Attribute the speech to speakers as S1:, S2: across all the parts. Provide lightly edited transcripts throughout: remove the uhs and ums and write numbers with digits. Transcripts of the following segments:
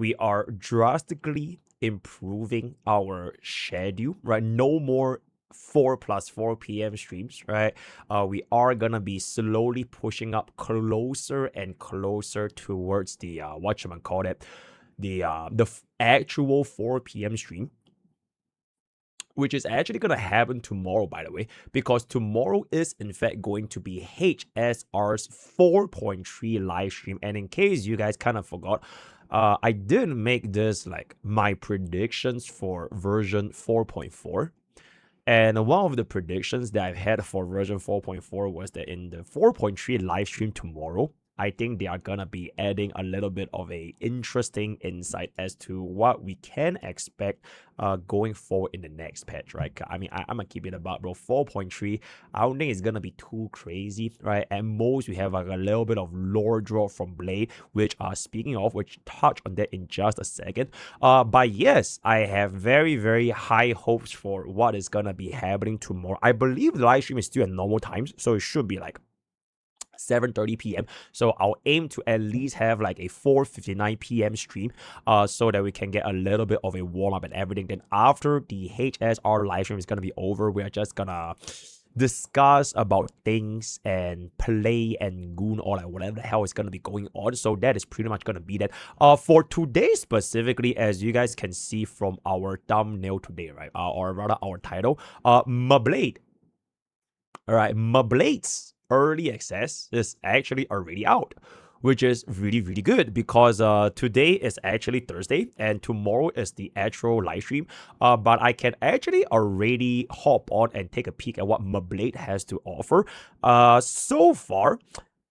S1: we are drastically improving our schedule, right? No more 4 + 4 p.m. streams, right? We are gonna be slowly pushing up closer and closer towards the whatchamacallit, the actual 4 p.m. stream, which is actually going to happen tomorrow, by the way, because tomorrow is in fact going to be HSR's 4.3 live stream. And in case you guys kind of forgot, I did make this like my predictions for version 4.4. And one of the predictions that I've had for version 4.4 was that in the 4.3 live stream tomorrow, I think they are gonna be adding a little bit of a interesting insight as to what we can expect going forward in the next patch, right? I mean, I'm gonna keep it about, bro. 4.3, I don't think it's gonna be too crazy, right? At most, we have like a little bit of lore drop from Mlade, which speaking of, which touch on that in just a second. But yes, I have very, very high hopes for what is gonna be happening tomorrow. I believe the live stream is still at normal times, so it should be like 7:30 p.m. So I'll aim to at least have like a 4:59 p.m. stream, so that we can get a little bit of a warm up and everything. Then after the HSR live stream is gonna be over, we're just gonna discuss about things and play and goon or like whatever the hell is gonna be going on. So that is pretty much gonna be that. For today specifically, as you guys can see from our thumbnail today, right? Or rather our title, Mlade. All right, Mlade's early access is actually already out, which is really, really good because today is actually Thursday and tomorrow is the actual live stream. But I can actually already hop on and take a peek at what Mlade has to offer. So far,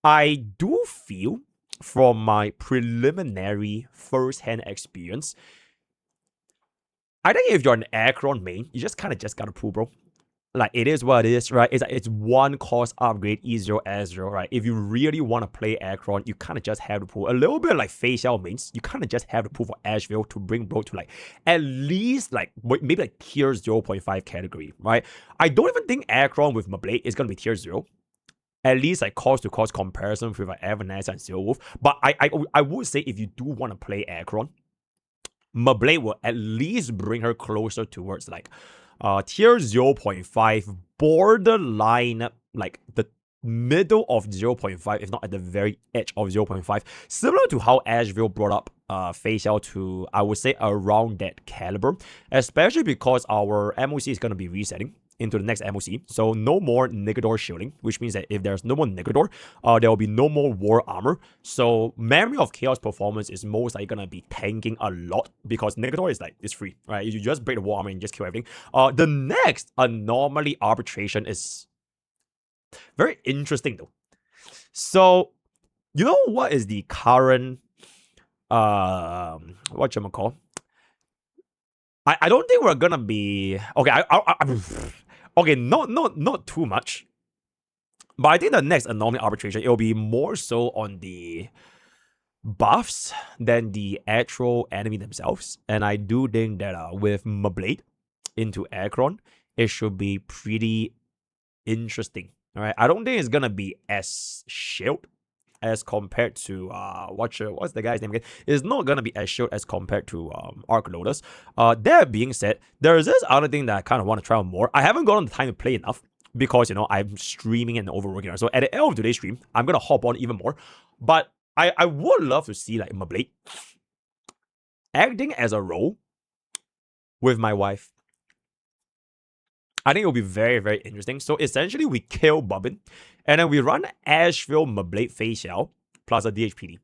S1: I do feel from my preliminary first-hand experience, I think if you're an Acheron main, you just kind of gotta pull, bro. Like, it is what it is, right? It's one cost upgrade, E0, S0, right? If you really want to play Acheron, you kind of just have to pull. A little bit like facial mains, you kind of just have to pull for Asheville to bring bro to like at least like maybe like tier 0.5 category, right? I don't even think Acheron with Mlade is going to be tier 0. At least like cost to cost comparison with like Evanescence and Silverwolf. But I would say if you do want to play Acheron, Mlade will at least bring her closer towards like tier 0.5, borderline like the middle of 0.5, if not at the very edge of 0.5, similar to how Asheville brought up Facial to, I would say, around that caliber, especially because our MOC is going to be resetting into the next MOC. So no more Negador shielding, which means that if there's no more Negador, there will be no more War Armor. So Memory of Chaos performance is most likely gonna be tanking a lot because Negador is like, it's free, right? You just break the War Armor and just kill everything. The next Anomaly Arbitration is very interesting though. So, you know what is the current, whatchamacall? I don't think we're gonna be, okay, okay, not too much. But I think the next Anomaly Arbitration, it'll be more so on the buffs than the actual enemy themselves. And I do think that with Mlade into Acheron, it should be pretty interesting. All right, I don't think it's gonna be as shield as compared to what's the guy's name again? It's not gonna be as short as compared to Arc Lotus. That being said, there is this other thing that I kind of want to try out more. I haven't gotten the time to play enough because, you know, I'm streaming and overworking. So at the end of today's stream, I'm gonna hop on even more. But I would love to see like Mlade acting as a role with my wife. I think it'll be very, very interesting. So essentially, we kill Bobbin, and then we run Asheville Mlade Facial plus a DHPD.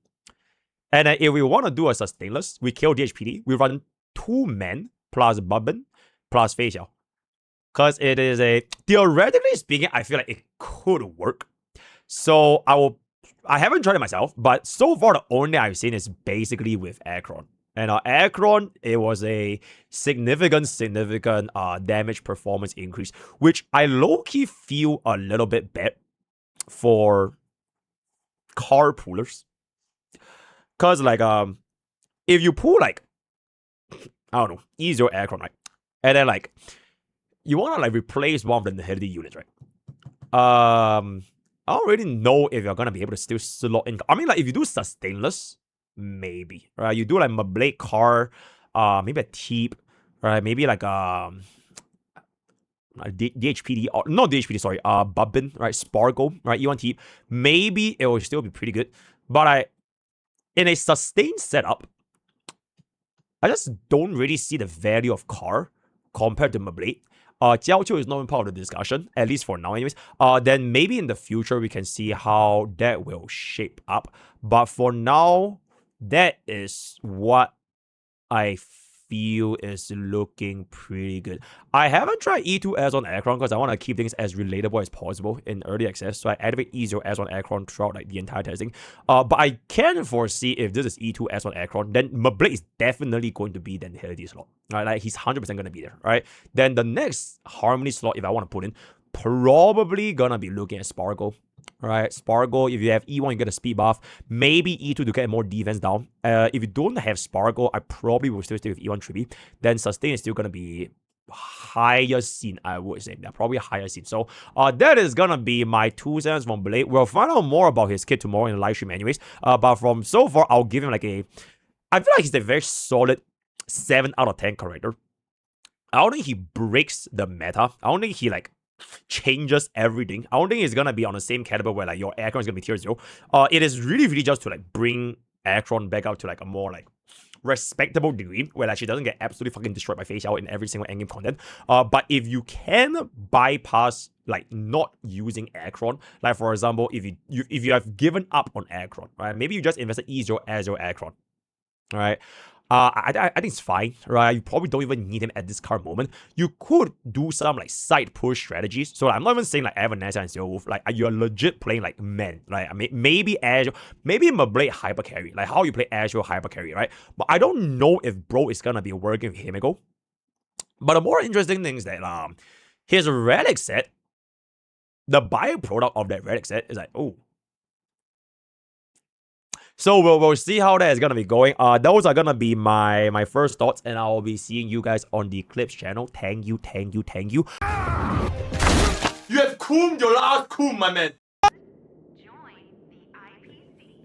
S1: And then if we want to do a sustainless, we kill DHPD. We run 2 men plus Bobbin plus Facial. Because it is a, theoretically speaking, I feel like it could work. So I haven't tried it myself, but so far the only I've seen is basically with Acheron. And Acheron, it was a significant damage performance increase, which I low-key feel a little bit bad for car pullers. Because, like, if you pull, like, I don't know, easier Acheron, right? And then, like, you want to, like, replace one of the Nihility units, right? I don't really know if you're going to be able to still slot in. I mean, like, if you do sustainless, maybe, right? You do like Mlade car, maybe a Teep, right? Maybe like DHPD, or not DHPD, sorry, Bubbin, right? Sparkle, right? E1 Teep. Maybe it will still be pretty good. But in a sustained setup, I just don't really see the value of car compared to Mlade. Jiao is not even part of the discussion, at least for now anyways. Then maybe in the future we can see how that will shape up. But for now, that is what I feel is looking pretty good. I haven't tried E2 as on Acheron because I want to keep things as relatable as possible in early access. So I activate E0 as on Acheron throughout like the entire testing. But I can foresee if this is E2 as on Acheron, then Mlade is definitely going to be the Infinity slot. Right? Like he's 100% going to be there. Right? Then the next Harmony slot, if I want to put in, probably gonna be looking at Sparkle. Right, Sparkle, if you have E1, you get a speed buff. Maybe E2 to get more defense down. If you don't have Sparkle, I probably will still stay with E1 Triby. Then Sustain is still going to be higher scene, I would say. Yeah, probably higher scene. So that is going to be my 2 cents from Mlade. We'll find out more about his kit tomorrow in the live stream anyways. But from so far, I'll give him like I feel like he's a very solid 7 out of 10 character. I don't think he breaks the meta. I don't think he like changes everything. I don't think it's gonna be on the same caliber where like your Acheron is gonna be tier 0. It is really just to like bring Acheron back out to like a more like respectable degree where like she doesn't get absolutely fucking destroyed by face out in every single endgame content. But if you can bypass like not using Acheron, like for example, if you have given up on Acheron, right? Maybe you just invested E0 as your Acheron, right? I think it's fine, right? You probably don't even need him at this current moment. You could do some like side push strategies. So I'm not even saying like Evanescence and Zero Wolf. Like you're legit playing like men, right? I mean, maybe Azure, maybe Mlade hyper carry, like how you play Azure hyper carry, right? But I don't know if bro is gonna be working with Himiko. But the more interesting thing is that his relic set, the byproduct of that relic set is like, oh. So we'll see how that is gonna be going. Those are gonna be my first thoughts, and I'll be seeing you guys on the Clips channel. Thank you. You have cooled your last cool, my man. Join the IPC.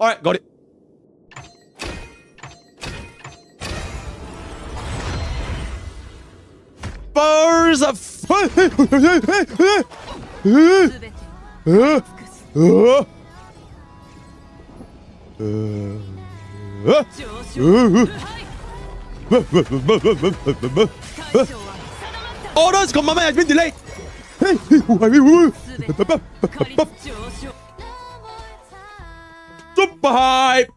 S1: All right, got it. Bars of orders command has been delayed. Super hype.